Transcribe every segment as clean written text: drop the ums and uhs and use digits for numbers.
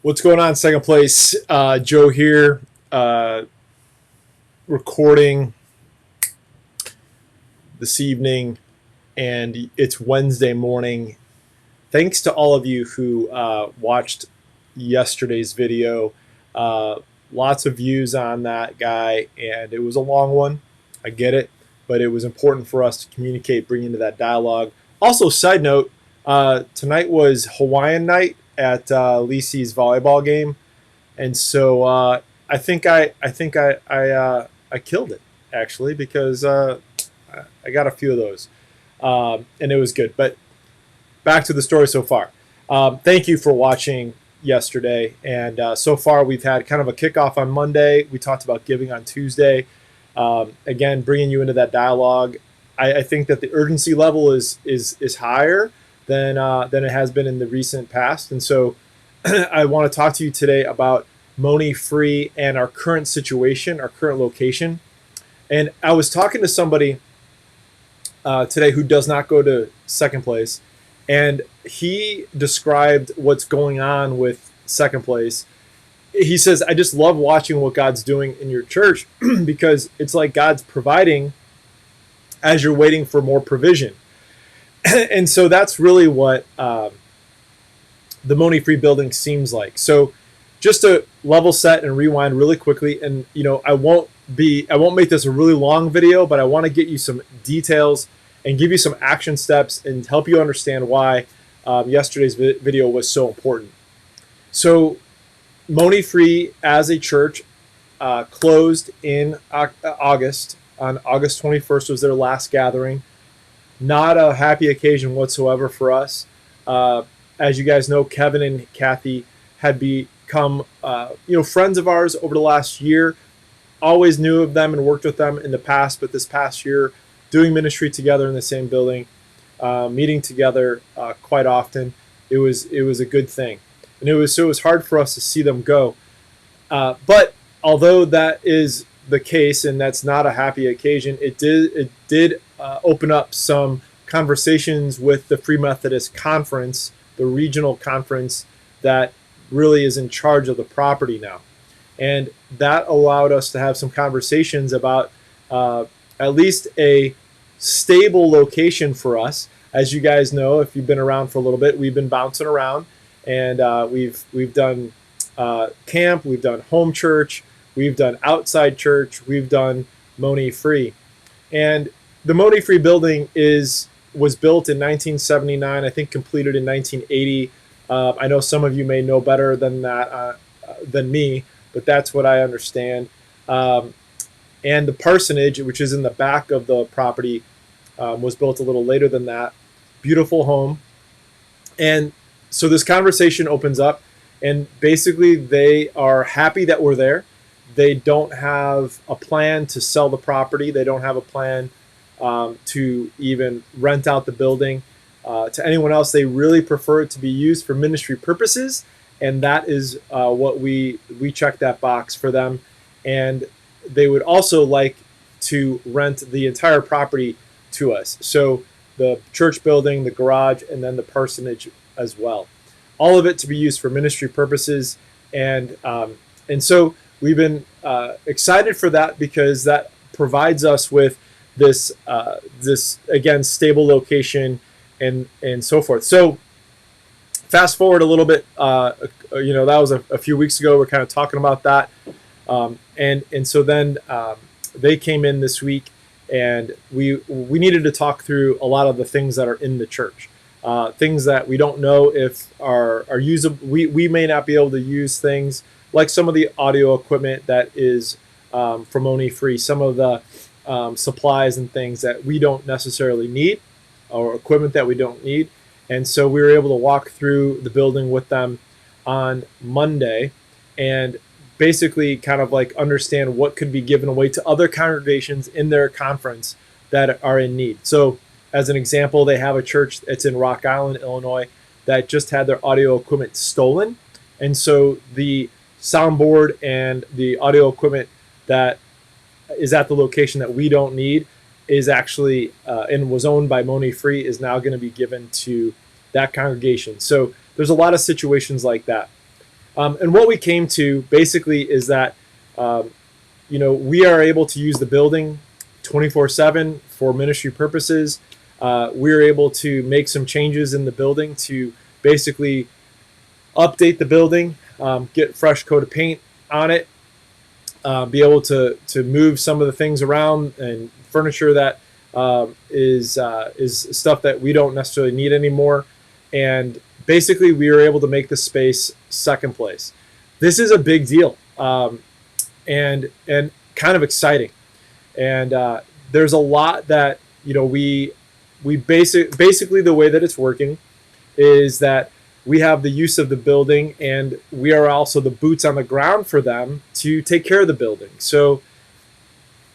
What's going on, second place? Joe here, uh, recording this evening, and it's Wednesday morning. Thanks to all of you who watched yesterday's video. Uh, Lots of views on that guy, and it was a long one. I get it, but it was important for us to communicate, bring into that dialogue. Also, side note, tonight was Hawaiian night at Lisi's volleyball game, and so I killed it actually because I got a few of those, and it was good. But back to the story so far. Thank you for watching yesterday, and so far we've had kind of a kickoff on Monday. We talked about giving on Tuesday. Again, bringing you into that dialogue. I think that the urgency level is higher than it has been in the recent past, and so I want to talk to you today about Monee Free and our current situation, our current location. And I was talking to somebody today who does not go to second place, and he described what's going on with second place. He says, I just love watching what God's doing in your church because it's like God's providing as you're waiting for more provision. And so that's really what the Monee Free building seems like. So just to level set and rewind really quickly, and I won't make this a really long video, but I want to get you some details and give you some action steps and help you understand why yesterday's video was so important. So Monee Free as a church closed in August. On August 21st was their last gathering. Not a happy occasion whatsoever for us. As you guys know, Kevin and Kathy had become friends of ours over the last year. Always knew of them and worked with them in the past, but this past year, doing ministry together in the same building, meeting together quite often, it was a good thing, and it was hard for us to see them go. But although that is the case, and that's not a happy occasion, it did open up some conversations with the Free Methodist Conference, the regional conference that really is in charge of the property now. And that allowed us to have some conversations about at least a stable location for us. As you guys know, if you've been around for a little bit, we've been bouncing around, and we've done camp, we've done home church, we've done outside church, we've done Monee Free. And the Monee Free building was built in 1979, I think completed in 1980. I know some of you may know better than that than me, but that's what I understand. And the parsonage, which is in the back of the property, was built a little later than that. Beautiful home. And so this conversation opens up, and basically they are happy that we're there. They don't have a plan to sell the property. They don't have a plan to even rent out the building to anyone else. They really prefer it to be used for ministry purposes, and that is what we check that box for them. And they would also like to rent the entire property to us. So the church building, the garage, and then the parsonage as well. All of it to be used for ministry purposes. And so we've been excited for that because that provides us with this again, stable location and so forth. So fast forward a little bit, that was a few weeks ago. We're kind of talking about that. And so then they came in this week, and we needed to talk through a lot of the things that are in the church, things that we don't know if are usable. We may not be able to use things like some of the audio equipment that is from Monee Free, some of the supplies and things that we don't necessarily need, or equipment that we don't need. And so we were able to walk through the building with them on Monday and basically kind of like understand what could be given away to other congregations in their conference that are in need. So as an example, they have a church that's in Rock Island, Illinois, that just had their audio equipment stolen. And so the soundboard and the audio equipment that is at the location that we don't need is actually and was owned by Monee Free is now going to be given to that congregation. So there's a lot of situations like that. And what we came to basically is that we are able to use the building 24/7 for ministry purposes. We're able to make some changes in the building to basically update the building, get fresh coat of paint on it, be able to move some of the things around and furniture that is stuff that we don't necessarily need anymore. And basically, we were able to make the space second place. This is a big deal, and kind of exciting. And there's a lot that we basically the way that it's working is that we have the use of the building, and we are also the boots on the ground for them to take care of the building. So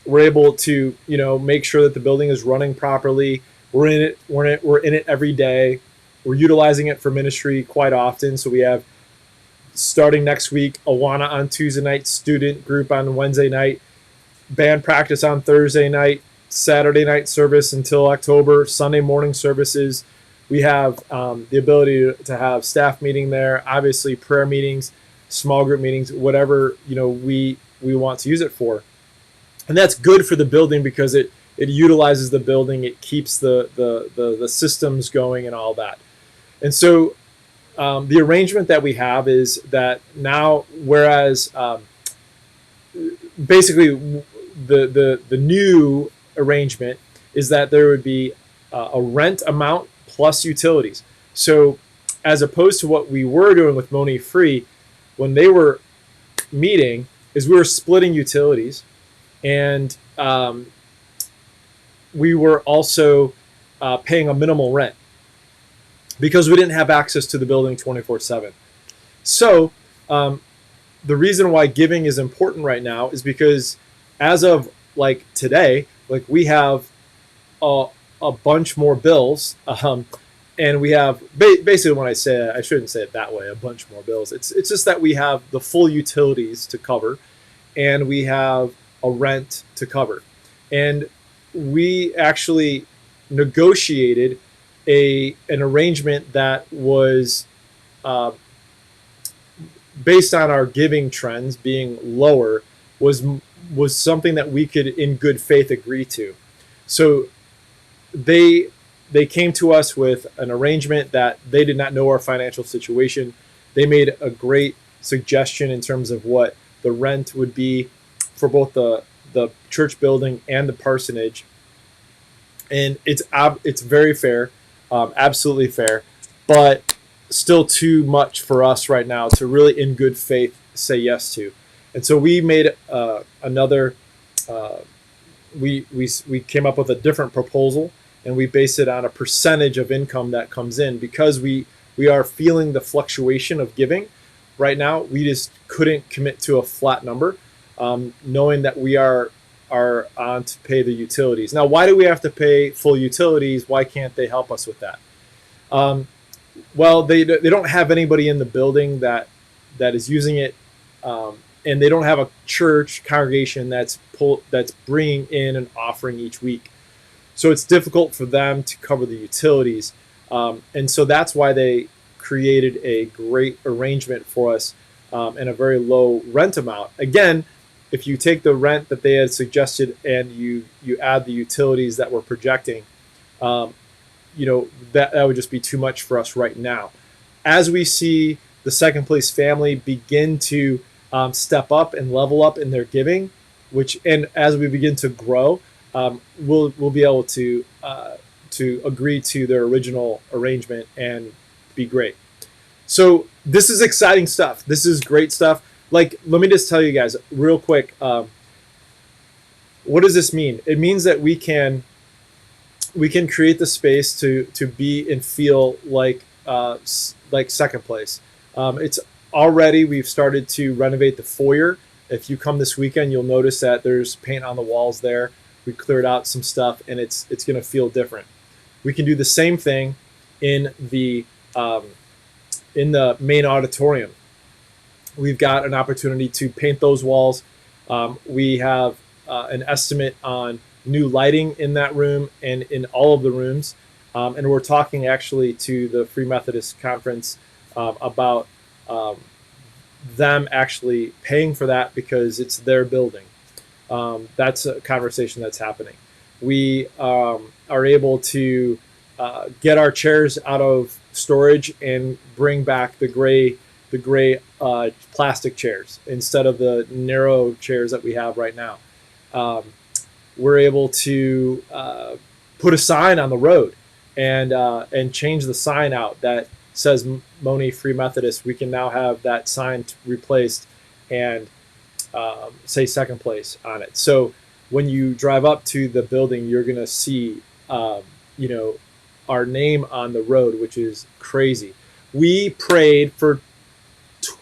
we're able to make sure that the building is running properly. We're in it. We're in it every day. We're utilizing it for ministry quite often. So we have, starting next week, Awana on Tuesday night, student group on Wednesday night, band practice on Thursday night, Saturday night service until October, Sunday morning services. We have the ability to have staff meeting there, obviously prayer meetings, small group meetings, whatever we want to use it for. And that's good for the building because it utilizes the building, it keeps the systems going and all that. And so the arrangement that we have is that now, whereas basically the new arrangement is that there would be a rent amount plus utilities. So as opposed to what we were doing with Monee Free, when they were meeting, is we were splitting utilities, and we were also paying a minimal rent because we didn't have access to the building 24/7. So the reason why giving is important right now is because as of like today, like we have a bunch more bills, and we have basically, when I say it, I shouldn't say it that way, a bunch more bills. It's just that we have the full utilities to cover, and we have a rent to cover, and we actually negotiated an arrangement that was based on our giving trends being lower, was something that we could in good faith agree to. So they came to us with an arrangement that they did not know our financial situation. They made a great suggestion in terms of what the rent would be for both the church building and the parsonage, and it's very fair, absolutely fair, but still too much for us right now to really in good faith say yes to. And so we made another. We came up with a different proposal, and we based it on a percentage of income that comes in, because we are feeling the fluctuation of giving right now. We just couldn't commit to a flat number, knowing that we are on to pay the utilities. Now, why do we have to pay full utilities? Why can't they help us with that? Well, they don't have anybody in the building that is using it, and they don't have a church congregation that's bringing in an offering each week. So it's difficult for them to cover the utilities, and so that's why they created a great arrangement for us, and a very low rent amount. Again, if you take the rent that they had suggested and you add the utilities that we're projecting, that would just be too much for us right now. As we see the second place family begin to step up and level up in their giving, and as we begin to grow, we'll be able to agree to their original arrangement and be great. So this is exciting stuff. This is great stuff. Like, let me just tell you guys real quick. What does this mean? It means that we can create the space to be and feel like second place. It's already, we've started to renovate the foyer. If you come this weekend, you'll notice that there's paint on the walls there. We cleared out some stuff, and it's going to feel different. We can do the same thing in the main auditorium. We've got an opportunity to paint those walls. We have an estimate on new lighting in that room and in all of the rooms. And we're talking actually to the Free Methodist Conference about them actually paying for that because it's their building. That's a conversation that's happening. We are able to get our chairs out of storage and bring back the gray plastic chairs instead of the narrow chairs that we have right now. Um, we're able to put a sign on the road and change the sign out that says Monee Free Methodist. We can now have that sign replaced and say second place on it. So when you drive up to the building, you're going to see, our name on the road, which is crazy. We prayed for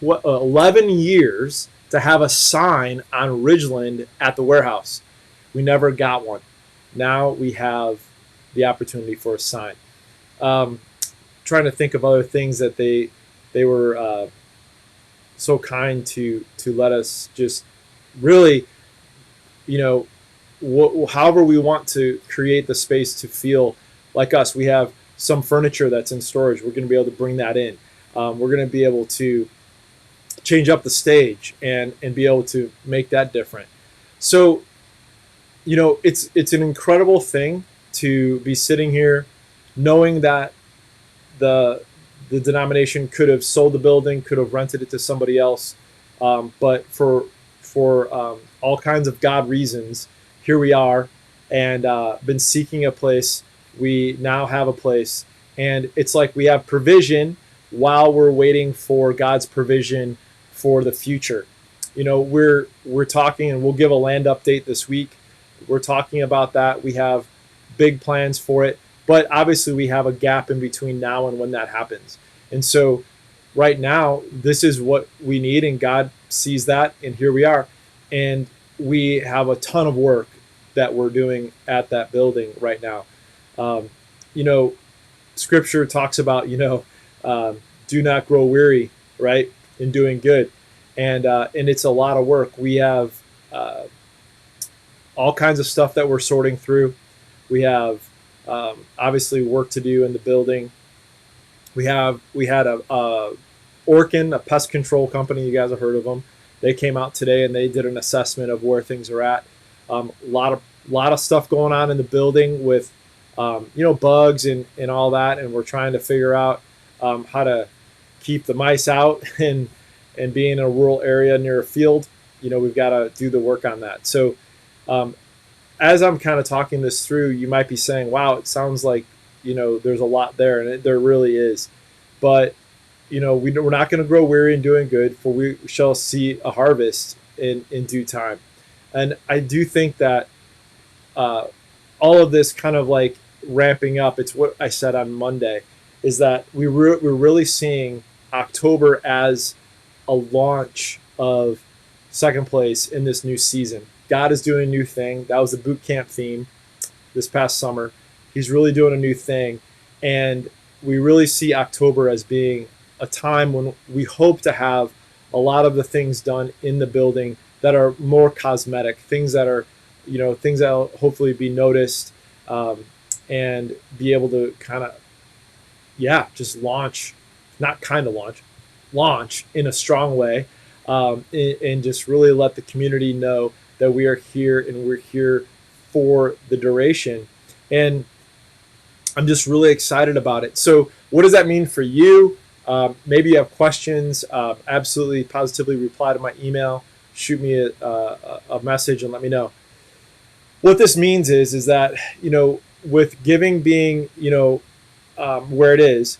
11 years to have a sign on Ridgeland at the warehouse. We never got one. Now we have the opportunity for a sign. Trying to think of other things that they were so kind to let us just really, however we want to create the space to feel like us. We have some furniture that's in storage. We're going to be able to bring that in. We're going to be able to change up the stage and be able to make that different. So, it's an incredible thing to be sitting here knowing that the denomination could have sold the building, could have rented it to somebody else, but for all kinds of God reasons, here we are, and been seeking a place. We now have a place, and it's like we have provision while we're waiting for God's provision for the future. We're talking, and we'll give a land update this week. We're talking about that. We have big plans for it, but obviously we have a gap in between now and when that happens. And so right now, this is what we need, and God sees that, and here we are. And we have a ton of work that we're doing at that building right now. Scripture talks about, do not grow weary, right, in doing good. And it's a lot of work. We have all kinds of stuff that we're sorting through. We have obviously work to do in the building. We had a Orkin, a pest control company. You guys have heard of them. They came out today and they did an assessment of where things are at. A lot of stuff going on in the building with bugs and all that, and we're trying to figure out how to keep the mice out and being in a rural area near a field. We've got to do the work on that. So as I'm kind of talking this through, you might be saying, wow, it sounds like there's a lot there, and there really is. But we're not going to grow weary in doing good, for we shall see a harvest in due time. And I do think that all of this kind of like ramping up, it's what I said on Monday, is that we're really seeing October as a launch of second place in this new season. God is doing a new thing. That was the boot camp theme this past summer. He's really doing a new thing. And we really see October as being a time when we hope to have a lot of the things done in the building that are more cosmetic, things that are, things that will hopefully be noticed and be able to kind of, just launch in a strong way and just really let the community know that we are here and we're here for the duration. And I'm just really excited about it. So what does that mean for you? Maybe you have questions. Absolutely, positively reply to my email. Shoot me a message and let me know. What this means is that, with giving being, where it is,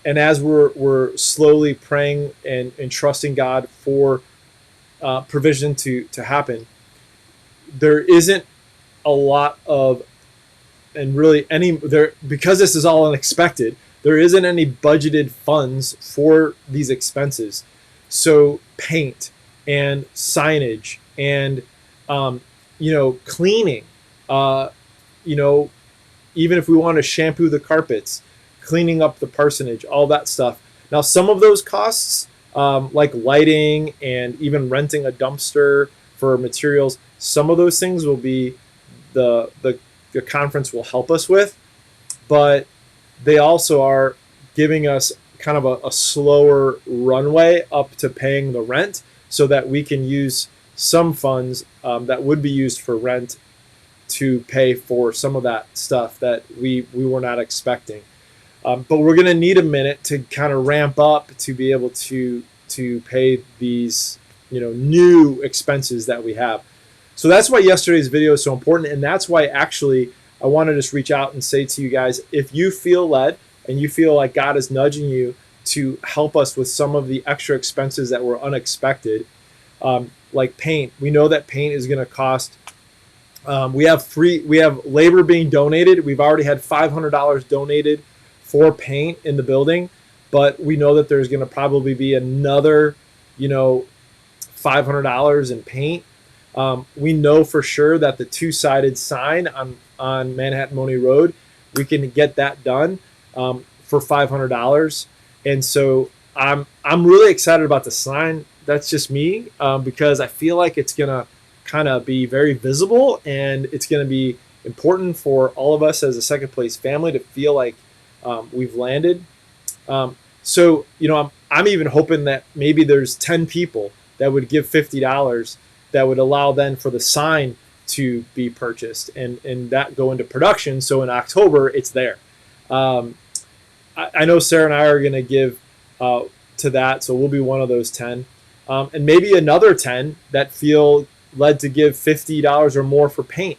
and as we're slowly praying and trusting God for provision to happen, there isn't a lot of, and really because this is all unexpected, there isn't any budgeted funds for these expenses. So paint and signage and cleaning, even if we want to shampoo the carpets, cleaning up the parsonage, all that stuff. Now, some of those costs, like lighting and even renting a dumpster for materials, some of those things will be the conference will help us with, but they also are giving us kind of a slower runway up to paying the rent, so that we can use some funds that would be used for rent to pay for some of that stuff that we were not expecting. But we're going to need a minute to kind of ramp up to be able to pay these new expenses that we have. So that's why yesterday's video is so important, and that's why actually I want to just reach out and say to you guys, if you feel led and you feel like God is nudging you to help us with some of the extra expenses that were unexpected, like paint. We know that paint is going to cost. We have labor being donated. We've already had $500 donated for paint in the building, but we know that there's going to probably be another, $500 in paint. We know for sure that the two-sided sign on Manhattan Monee Road, we can get that done for $500. And so I'm really excited about the sign. That's just me, because I feel like it's gonna kind of be very visible, and it's gonna be important for all of us as a Second Place family to feel like we've landed. So I'm even hoping that maybe there's 10 people that would give $50 that would allow then for the sign to be purchased and that go into production. So in October, it's there. I know Sarah and I are going to give to that, so we'll be one of those 10. And maybe another 10 that feel led to give $50 or more for paint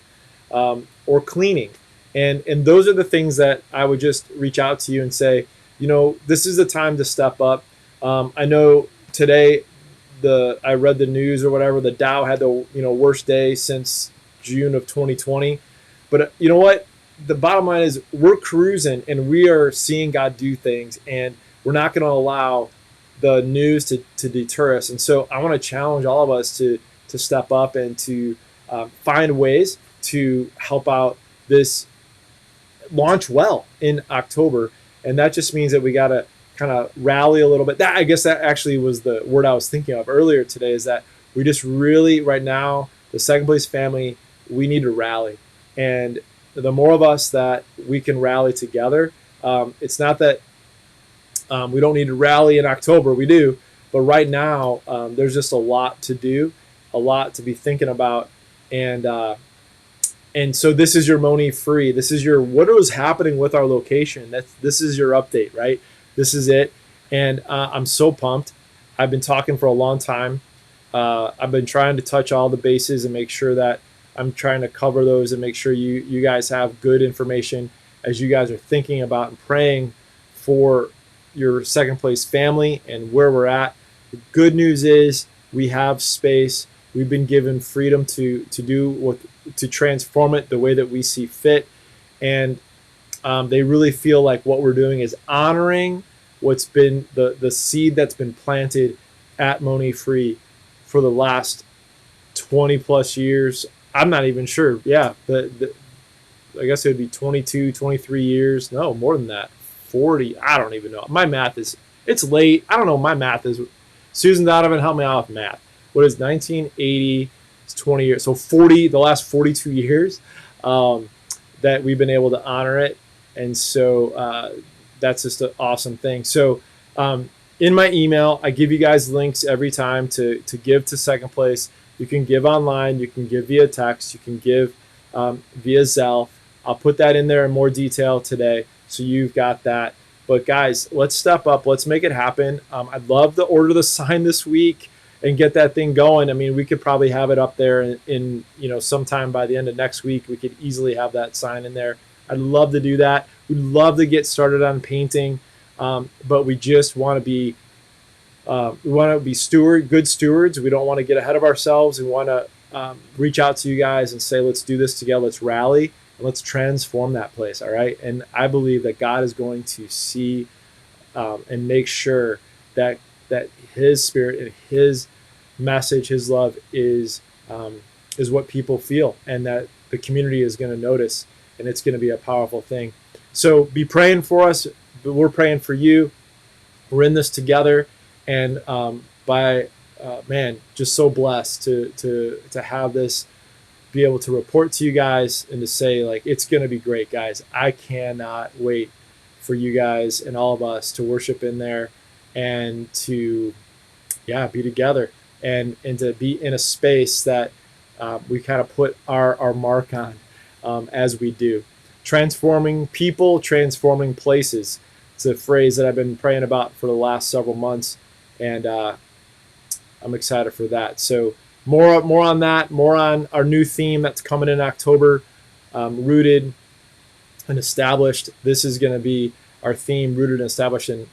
or cleaning. And those are the things that I would just reach out to you and say, this is the time to step up. I know today, I read the news or whatever, the Dow had the worst day since June of 2020. But you know what? The bottom line is we're cruising and we are seeing God do things, and we're not going to allow the news to deter us. And so I want to challenge all of us to step up and to find ways to help out this launch well in October. And that just means that we got to kind of rally a little bit. I guess that actually was the word I was thinking of earlier today, is that we just really, right now, the Second Place family, we need to rally. And the more of us that we can rally together, it's not that we don't need to rally in October, we do, but right now there's just a lot to do, a lot to be thinking about. And so this is your Monee Free. This is your, what is happening with our location. This is your update, right? This is it. And I'm so pumped. I've been talking for a long time. I've been trying to touch all the bases and make sure that I'm trying to cover those and make sure you guys have good information as you guys are thinking about and praying for your Second Place family and where we're at. The good news is we have space. We've been given freedom to transform it the way that we see fit. And they really feel like what we're doing is honoring what's been the seed that's been planted at Monee Free for the last 20 plus years. I'm not even sure. Yeah, I guess it would be 22, 23 years. No, more than that. 40. I don't even know. My math it's late. I don't know. My math is, Susan Donovan, help me out with math. What is 1980? It's 20 years. So 40, the last 42 years that we've been able to honor it. And so that's just an awesome thing. So in my email, I give you guys links every time to give to Second Place. You can give online. You can give via text. You can give via Zelle. I'll put that in there in more detail today, so you've got that. But guys, let's step up. Let's make it happen. I'd love to order the sign this week and get that thing going. I mean, we could probably have it up there in sometime by the end of next week. We could easily have that sign in there. I'd love to do that. We'd love to get started on painting, but we just want to be good stewards. We don't want to get ahead of ourselves. We want to reach out to you guys and say, let's do this together. Let's rally and let's transform that place. All right. And I believe that God is going to see and make sure that His Spirit and His message, His love is what people feel, and that the community is going to notice, and it's going to be a powerful thing. So be praying for us. But we're praying for you. We're in this together. And just so blessed to have this, be able to report to you guys and to say, like, it's going to be great, guys. I cannot wait for you guys and all of us to worship in there and to be together and to be in a space that we kind of put our mark on as we do. Transforming people, transforming places. It's a phrase that I've been praying about for the last several months, and I'm excited for that. So more on that, more on our new theme that's coming in October, rooted and established. This is going to be our theme, rooted and established, and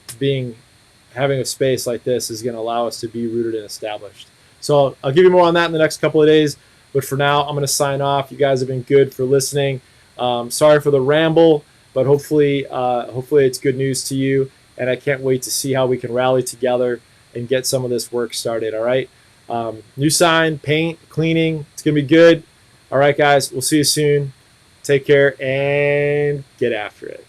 having a space like this is going to allow us to be rooted and established. So I'll give you more on that in the next couple of days. But for now, I'm going to sign off. You guys have been good for listening. Sorry for the ramble, but hopefully it's good news to you. And I can't wait to see how we can rally together and get some of this work started. All right. New sign, paint, cleaning. It's going to be good. All right, guys. We'll see you soon. Take care and get after it.